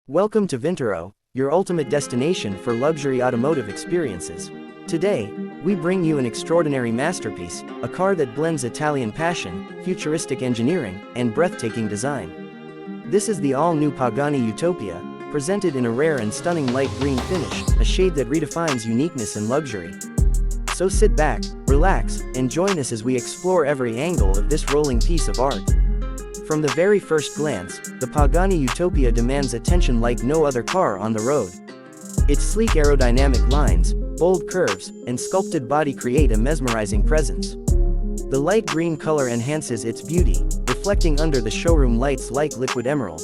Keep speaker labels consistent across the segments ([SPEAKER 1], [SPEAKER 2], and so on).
[SPEAKER 1] Welcome to Vintoro, your ultimate destination for luxury automotive experiences. Today, we bring you an extraordinary masterpiece, a car that blends Italian passion, futuristic engineering, and breathtaking design. This is the all-new Pagani Utopia, presented in a rare and stunning light green finish, a shade that redefines uniqueness and luxury. So sit back, relax, and join us as we explore every angle of this rolling piece of art. From the very first glance, the Pagani Utopia demands attention like no other car on the road. Its sleek aerodynamic lines, bold curves, and sculpted body create a mesmerizing presence. The light green color enhances its beauty, reflecting under the showroom lights like liquid emerald.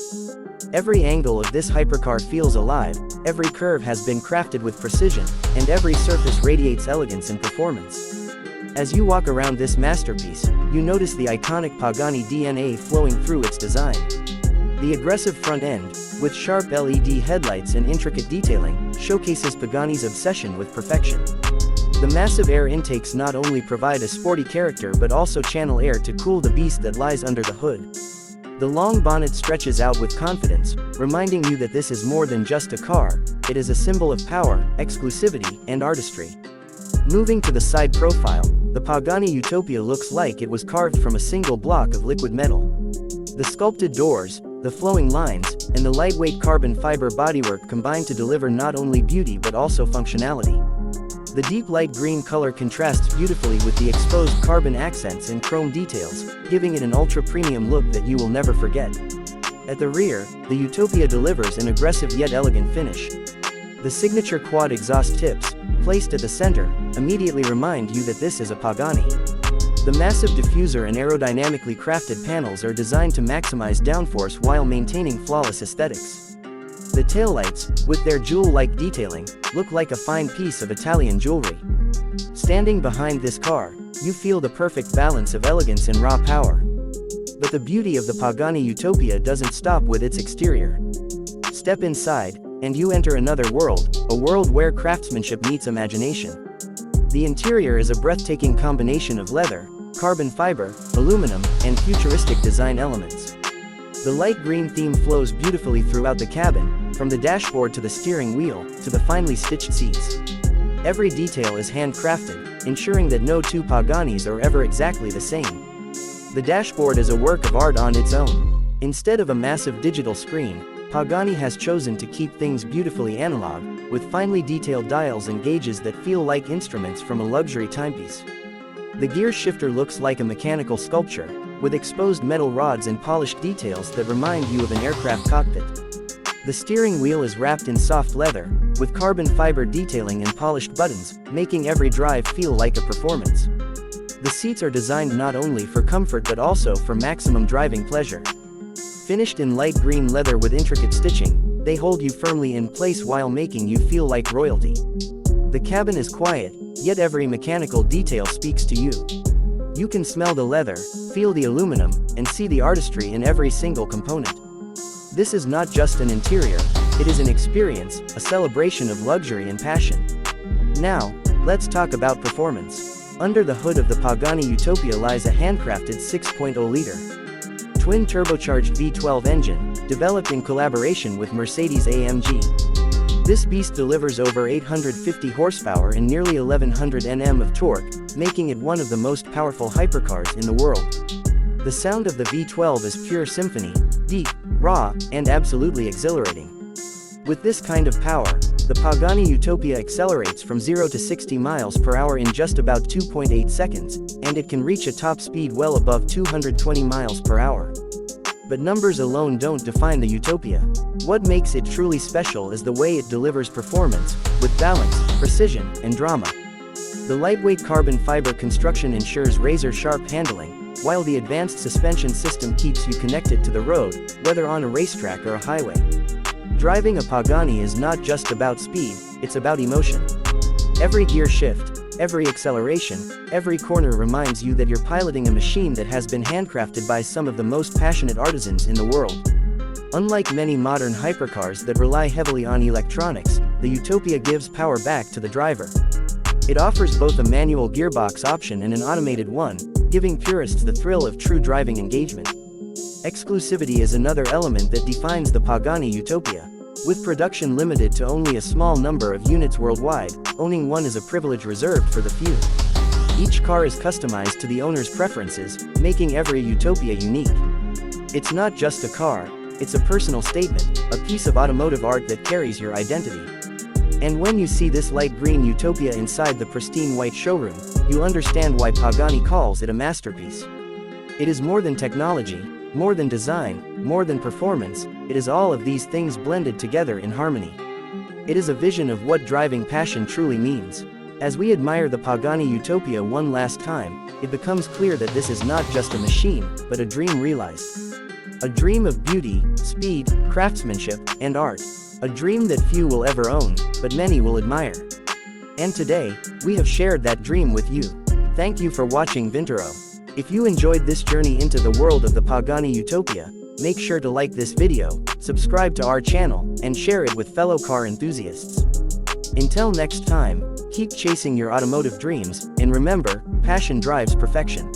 [SPEAKER 1] Every angle of this hypercar feels alive, every curve has been crafted with precision, and every surface radiates elegance and performance. As you walk around this masterpiece, you notice the iconic Pagani DNA flowing through its design. The aggressive front end, with sharp LED headlights and intricate detailing, showcases Pagani's obsession with perfection. The massive air intakes not only provide a sporty character but also channel air to cool the beast that lies under the hood. The long bonnet stretches out with confidence, reminding you that this is more than just a car, it is a symbol of power, exclusivity, and artistry. Moving to the side profile, the Pagani Utopia looks like it was carved from a single block of liquid metal. The sculpted doors, the flowing lines, and the lightweight carbon fiber bodywork combine to deliver not only beauty but also functionality. The deep light green color contrasts beautifully with the exposed carbon accents and chrome details, giving it an ultra-premium look that you will never forget. At the rear, the Utopia delivers an aggressive yet elegant finish. The signature quad exhaust tips, placed at the center, immediately remind you that this is a Pagani. The massive diffuser and aerodynamically crafted panels are designed to maximize downforce while maintaining flawless aesthetics. The taillights, with their jewel-like detailing, look like a fine piece of Italian jewelry. Standing behind this car, you feel the perfect balance of elegance and raw power. But the beauty of the Pagani Utopia doesn't stop with its exterior. Step inside, and you enter another world, a world where craftsmanship meets imagination. The interior is a breathtaking combination of leather, carbon fiber, aluminum, and futuristic design elements. The light green theme flows beautifully throughout the cabin, from the dashboard to the steering wheel, to the finely stitched seats. Every detail is handcrafted, ensuring that no two Paganis are ever exactly the same. The dashboard is a work of art on its own. Instead of a massive digital screen, Pagani has chosen to keep things beautifully analog, with finely detailed dials and gauges that feel like instruments from a luxury timepiece. The gear shifter looks like a mechanical sculpture, with exposed metal rods and polished details that remind you of an aircraft cockpit. The steering wheel is wrapped in soft leather, with carbon fiber detailing and polished buttons, making every drive feel like a performance. The seats are designed not only for comfort but also for maximum driving pleasure. Finished in light green leather with intricate stitching, they hold you firmly in place while making you feel like royalty. The cabin is quiet, yet every mechanical detail speaks to you. You can smell the leather, feel the aluminum, and see the artistry in every single component. This is not just an interior, it is an experience, a celebration of luxury and passion. Now, let's talk about performance. Under the hood of the Pagani Utopia lies a handcrafted 6.0-liter twin-turbocharged V12 engine, developed in collaboration with Mercedes-AMG. This beast delivers over 850 horsepower and nearly 1100 Nm of torque, making it one of the most powerful hypercars in the world. The sound of the V12 is pure symphony, deep, raw, and absolutely exhilarating. With this kind of power, the Pagani Utopia accelerates from 0 to 60 miles per hour in just about 2.8 seconds, and it can reach a top speed well above 220 miles per hour. But numbers alone don't define the Utopia. What makes it truly special is the way it delivers performance, with balance, precision, and drama. The lightweight carbon fiber construction ensures razor-sharp handling, while the advanced suspension system keeps you connected to the road, whether on a racetrack or a highway. Driving a Pagani is not just about speed, it's about emotion. Every gear shift, every acceleration, every corner reminds you that you're piloting a machine that has been handcrafted by some of the most passionate artisans in the world. Unlike many modern hypercars that rely heavily on electronics, the Utopia gives power back to the driver. It offers both a manual gearbox option and an automated one, giving purists the thrill of true driving engagement. Exclusivity is another element that defines the Pagani Utopia. With production limited to only a small number of units worldwide, owning one is a privilege reserved for the few. Each car is customized to the owner's preferences, making every Utopia unique. It's not just a car, it's a personal statement, a piece of automotive art that carries your identity. And when you see this light green Utopia inside the pristine white showroom, you understand why Pagani calls it a masterpiece. It is more than technology, more than design, more than performance, it is all of these things blended together in harmony. It is a vision of what driving passion truly means. As we admire the Pagani Utopia one last time, it becomes clear that this is not just a machine, but a dream realized. A dream of beauty, speed, craftsmanship, and art. A dream that few will ever own, but many will admire. And today, we have shared that dream with you. Thank you for watching Vintoro. If you enjoyed this journey into the world of the Pagani Utopia, make sure to like this video, subscribe to our channel, and share it with fellow car enthusiasts. Until next time, keep chasing your automotive dreams, and remember, passion drives perfection.